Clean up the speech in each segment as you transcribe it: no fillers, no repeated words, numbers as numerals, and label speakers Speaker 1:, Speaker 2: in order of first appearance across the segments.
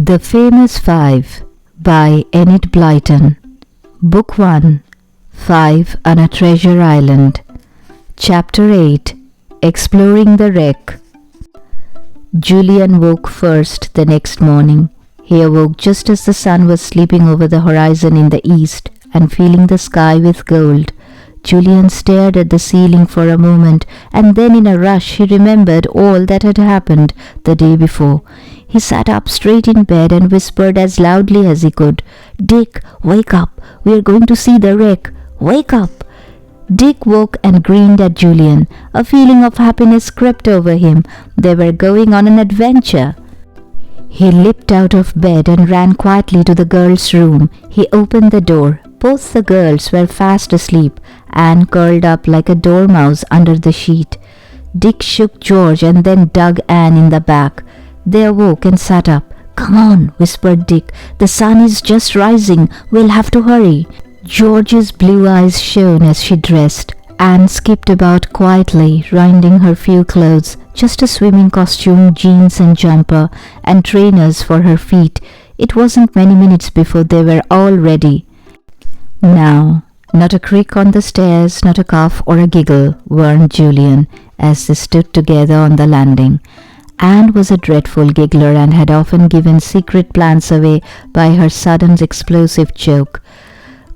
Speaker 1: The Famous Five by Enid Blyton. Book 1. 5 on a Treasure Island. Chapter 8. Exploring the Wreck. Julian woke first the next morning. He awoke just as the sun was sleeping over the horizon in the east and filling the sky with gold. Julian stared at the ceiling for a moment, and then in a rush he remembered all that had happened the day before. He sat up straight in bed and whispered as loudly as he could, "Dick, wake up! We are going to see the wreck! Wake up!" Dick woke and grinned at Julian. A feeling of happiness crept over him. They were going on an adventure. He leapt out of bed and ran quietly to the girls' room. He opened the door. Both the girls were fast asleep, Anne curled up like a dormouse under the sheet. Dick shook George and then dug Anne in the back. They awoke and sat up. "Come on," whispered Dick. "The sun is just rising. We'll have to hurry." George's blue eyes shone as she dressed. Anne skipped about quietly, winding her few clothes, just a swimming costume, jeans and jumper, and trainers for her feet. It wasn't many minutes before they were all ready. Now, not a creak on the stairs, not a cough or a giggle, warned Julian, as they stood together on the landing. Anne was a dreadful giggler and had often given secret plans away by her sudden explosive joke.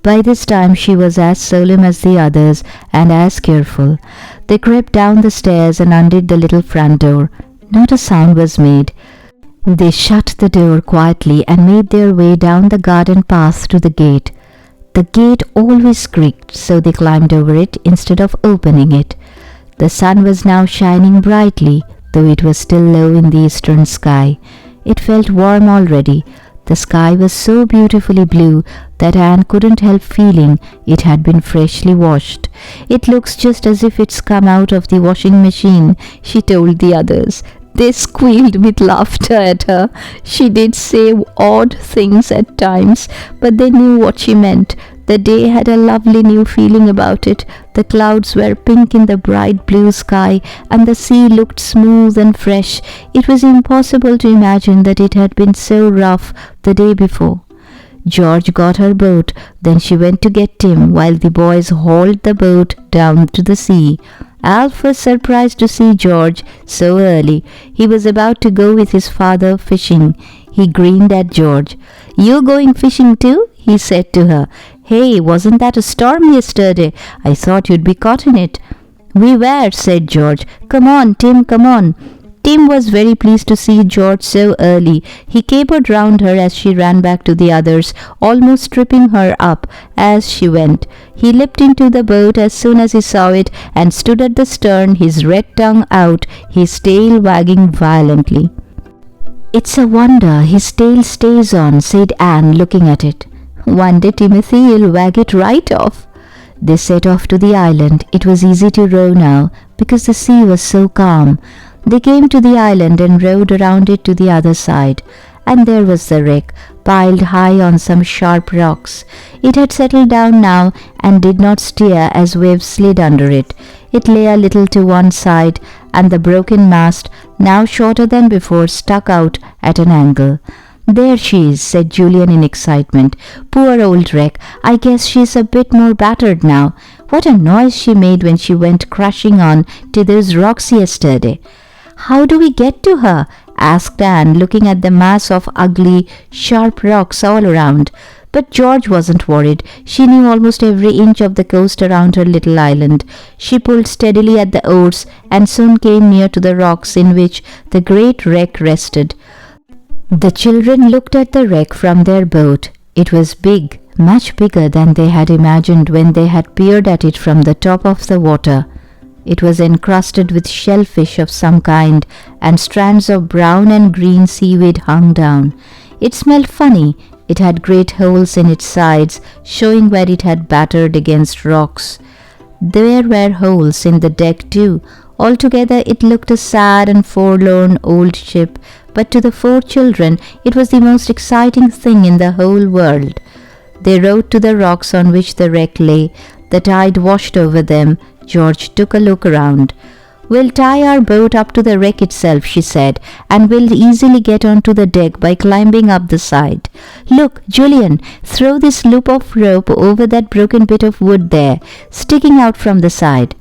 Speaker 1: By this time she was as solemn as the others and as careful. They crept down the stairs and undid the little front door. Not a sound was made. They shut the door quietly and made their way down the garden path to the gate. The gate always creaked, so they climbed over it instead of opening it. The sun was now shining brightly, though it was still low in the eastern sky. It felt warm already. The sky was so beautifully blue that Anne couldn't help feeling it had been freshly washed. "It looks just as if it's come out of the washing machine," she told the others. They squealed with laughter at her. She did say odd things at times, but they knew what she meant. The day had a lovely new feeling about it. The clouds were pink in the bright blue sky, and the sea looked smooth and fresh. It was impossible to imagine that it had been so rough the day before. George got her boat. Then she went to get Tim, while the boys hauled the boat down to the sea. Alf was surprised to see George so early. He was about to go with his father fishing. He grinned at George. "You going fishing too?" he said to her. "Hey, wasn't that a storm yesterday? I thought you'd be caught in it." "We were," said George. "Come on, Tim, come on." Tim was very pleased to see George so early. He capered round her as she ran back to the others, almost tripping her up as she went. He leapt into the boat as soon as he saw it and stood at the stern, his red tongue out, his tail wagging violently. "It's a wonder his tail stays on," said Anne, looking at it. "One day, Timothy, you'll wag it right off." They set off to the island. It was easy to row now, because the sea was so calm. They came to the island and rowed around it to the other side, and there was the wreck, piled high on some sharp rocks. It had settled down now and did not steer as waves slid under it. It lay a little to one side, and the broken mast, now shorter than before, stuck out at an angle. "There she is," said Julian in excitement. "Poor old wreck. I guess she's a bit more battered now. What a noise she made when she went crashing on to those rocks yesterday." "How do we get to her?" asked Anne, looking at the mass of ugly, sharp rocks all around. But George wasn't worried. She knew almost every inch of the coast around her little island. She pulled steadily at the oars and soon came near to the rocks in which the great wreck rested. The children looked at the wreck from their boat. It was big, much bigger than they had imagined when they had peered at it from the top of the water. It was encrusted with shellfish of some kind, and strands of brown and green seaweed hung down. It smelled funny. It had great holes in its sides, showing where it had battered against rocks. There were holes in the deck too. Altogether it looked a sad and forlorn old ship, but to the 4 children it was the most exciting thing in the whole world. They rowed to the rocks on which the wreck lay. The tide washed over them. George took a look around. "We'll tie our boat up to the wreck itself," she said, "and we'll easily get onto the deck by climbing up the side. Look, Julian, throw this loop of rope over that broken bit of wood there, sticking out from the side."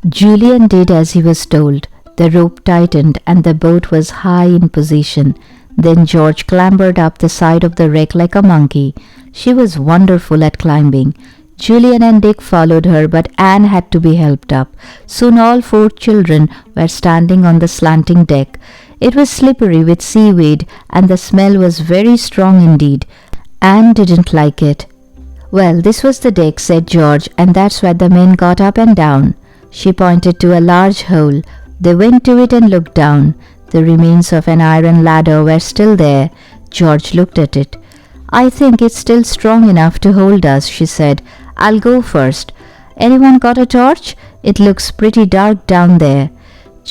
Speaker 1: Julian did as he was told. The rope tightened and the boat was high in position. Then George clambered up the side of the wreck like a monkey. She was wonderful at climbing. Julian and Dick followed her, but Anne had to be helped up. Soon all 4 children were standing on the slanting deck. It was slippery with seaweed, and the smell was very strong indeed. Anne didn't like it. "Well, this was the deck," said George, "and that's where the men got up and down." She pointed to a large hole. They went to it and looked down. The remains of an iron ladder were still there. George looked at it. "I think it's still strong enough to hold us," she said. "I'll go first. Anyone got a torch? It looks pretty dark down there."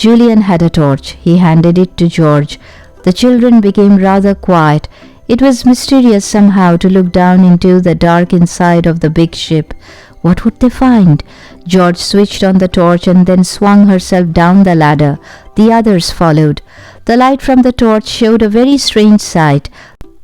Speaker 1: Julian had a torch. He handed it to George. The children became rather quiet. It was mysterious somehow to look down into the dark inside of the big ship. What would they find? George switched on the torch and then swung herself down the ladder. The others followed. The light from the torch showed a very strange sight.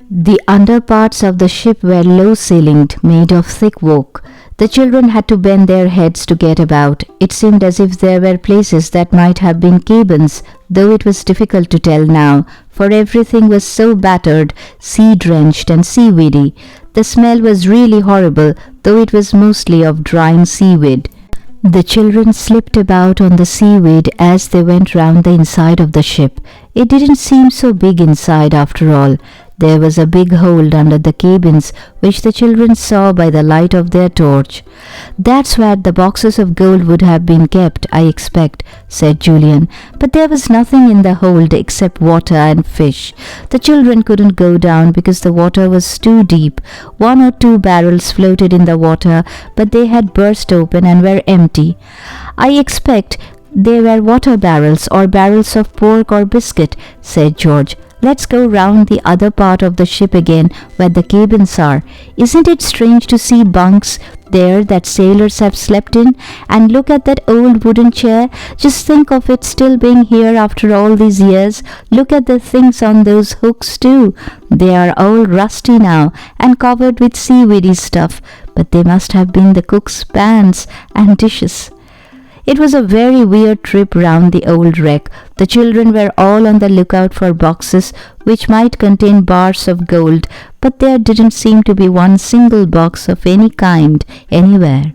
Speaker 1: The underparts of the ship were low-ceilinged, made of thick oak. The children had to bend their heads to get about. It seemed as if there were places that might have been cabins, though it was difficult to tell now, for everything was so battered, sea-drenched and seaweedy. The smell was really horrible, though it was mostly of drying seaweed. The children slipped about on the seaweed as they went round the inside of the ship. It didn't seem so big inside after all. There was a big hole under the cabins, which the children saw by the light of their torch. "That's where the boxes of gold would have been kept, I expect," said Julian. "But there was nothing in the hold except water and fish. The children couldn't go down because the water was too deep. 1 or 2 barrels floated in the water, but they had burst open and were empty. I expect they were water barrels or barrels of pork or biscuit," said George. "Let's go round the other part of the ship again where the cabins are. Isn't it strange to see bunks there that sailors have slept in? And look at that old wooden chair. Just think of it still being here after all these years. Look at the things on those hooks too. They are all rusty now and covered with seaweedy stuff, but they must have been the cook's pans and dishes." It was a very weird trip round the old wreck. The children were all on the lookout for boxes which might contain bars of gold, but there didn't seem to be one single box of any kind anywhere.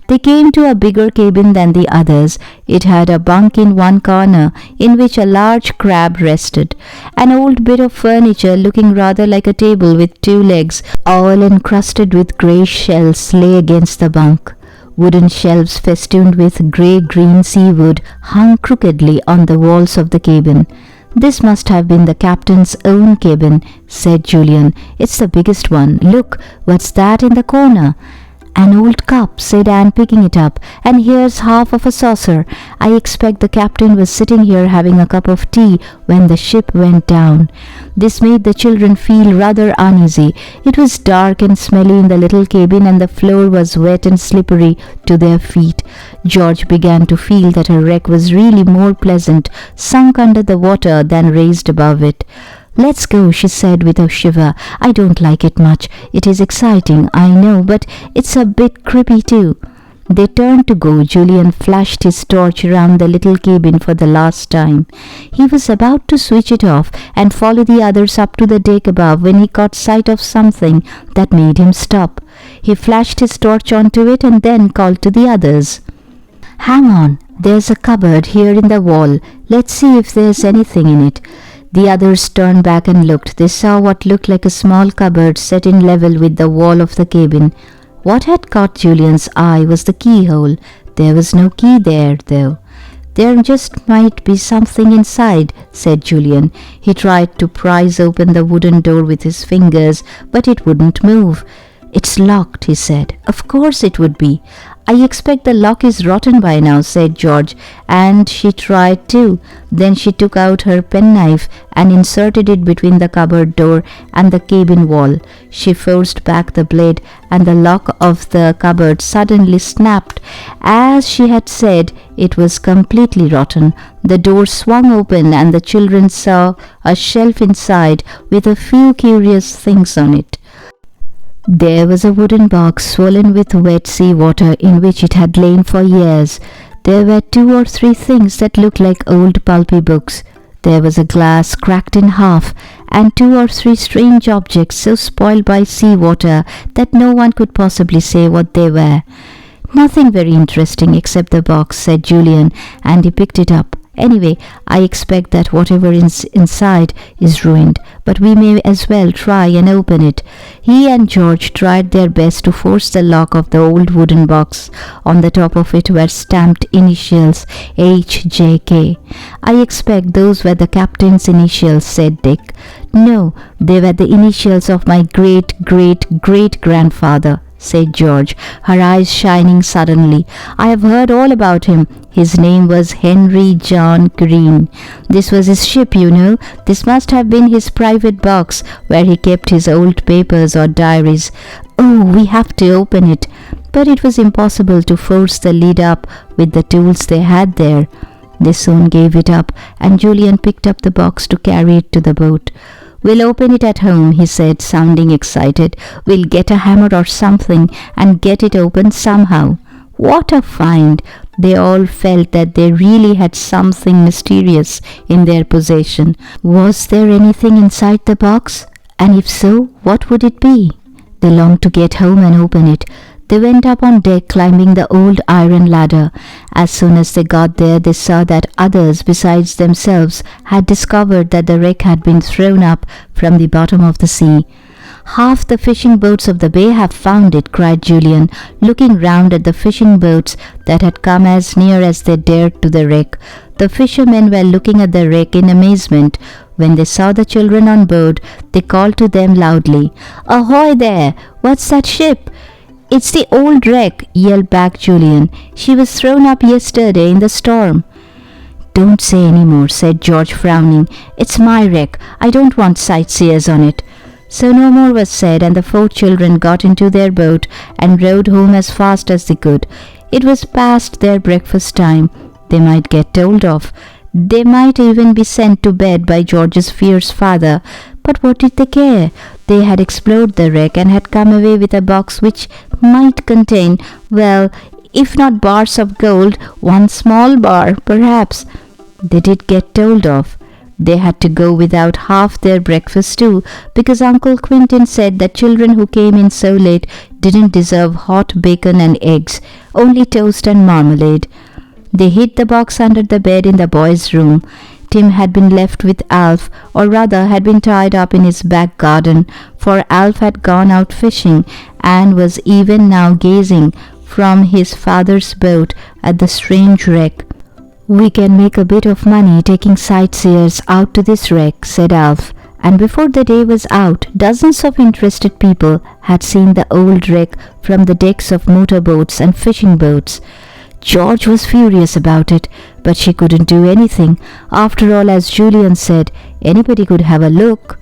Speaker 1: They came to a bigger cabin than the others. It had a bunk in one corner in which a large crab rested. An old bit of furniture looking rather like a table with 2 legs, all encrusted with grey shells, lay against the bunk. Wooden shelves festooned with grey-green seaweed hung crookedly on the walls of the cabin. "This must have been the captain's own cabin," said Julian. "It's the biggest one. Look, what's that in the corner?" "An old cup," said Anne, picking it up, "and here's half of a saucer. I expect the captain was sitting here having a cup of tea when the ship went down." This made the children feel rather uneasy. It was dark and smelly in the little cabin, and the floor was wet and slippery to their feet. George began to feel that a wreck was really more pleasant sunk under the water than raised above it. "Let's go," she said with a shiver. "I don't like it much. It is exciting, I know, but it's a bit creepy too." They turned to go. Julian flashed his torch around the little cabin for the last time. He was about to switch it off and follow the others up to the deck above when he caught sight of something that made him stop. He flashed his torch onto it and then called to the others. "Hang on, there's a cupboard here in the wall. Let's see if there's anything in it." The others turned back and looked. They saw what looked like a small cupboard set in level with the wall of the cabin. What had caught Julian's eye was the keyhole. There was no key there, though. "There just might be something inside," said Julian. He tried to prise open the wooden door with his fingers, but it wouldn't move. "It's locked," he said. "Of course it would be. "I expect the lock is rotten by now," said George, and she tried too. Then she took out her penknife and inserted it between the cupboard door and the cabin wall. She forced back the blade, and the lock of the cupboard suddenly snapped. As she had said, it was completely rotten. The door swung open, and the children saw a shelf inside with a few curious things on it. There was a wooden box swollen with wet sea water in which it had lain for years. There were 2 or 3 things that looked like old pulpy books. There was a glass cracked in half, and 2 or 3 strange objects so spoiled by sea water that no one could possibly say what they were. "Nothing very interesting except the box," said Julian, and he picked it up. "Anyway, I expect that whatever is inside is ruined, but we may as well try and open it." He and George tried their best to force the lock of the old wooden box. On the top of it were stamped initials H.J.K. "I expect those were the captain's initials," said Dick. "No, they were the initials of my great-great-great-grandfather," said George, her eyes shining suddenly. "I have heard all about him. His name was Henry John Green. This was his ship, you know. This must have been his private box where he kept his old papers or diaries. Oh, we have to open it." But it was impossible to force the lid up with the tools they had there. They soon gave it up, and Julian picked up the box to carry it to the boat. "We'll open it at home," he said, sounding excited. "We'll get a hammer or something and get it open somehow." What a find! They all felt that they really had something mysterious in their possession. Was there anything inside the box? And if so, what would it be? They longed to get home and open it. They went up on deck, climbing the old iron ladder. As soon as they got there, they saw that others besides themselves had discovered that the wreck had been thrown up from the bottom of the sea. "Half the fishing boats of the bay have found it," cried Julian, looking round at the fishing boats that had come as near as they dared to the wreck. The fishermen were looking at the wreck in amazement. When they saw the children on board, they called to them loudly. "Ahoy there! What's that ship?" "It's the old wreck," yelled back Julian. "She was thrown up yesterday in the storm." "Don't say any more," said George, frowning. "It's my wreck. I don't want sightseers on it." So no more was said, and the 4 children got into their boat and rowed home as fast as they could. It was past their breakfast time. They might get told off. They might even be sent to bed by George's fierce father. But what did they care? They had explored the wreck and had come away with a box which might contain, well, if not bars of gold, one small bar, perhaps. They did get told off. They had to go without half their breakfast too, because Uncle Quentin said that children who came in so late didn't deserve hot bacon and eggs, only toast and marmalade. They hid the box under the bed in the boys' room. Tim had been left with Alf, or rather had been tied up in his back garden, for Alf had gone out fishing and was even now gazing from his father's boat at the strange wreck. "We can make a bit of money taking sightseers out to this wreck," said Alf. And before the day was out, dozens of interested people had seen the old wreck from the decks of motorboats and fishing boats. George was furious about it, but she couldn't do anything. After all, as Julian said, anybody could have a look.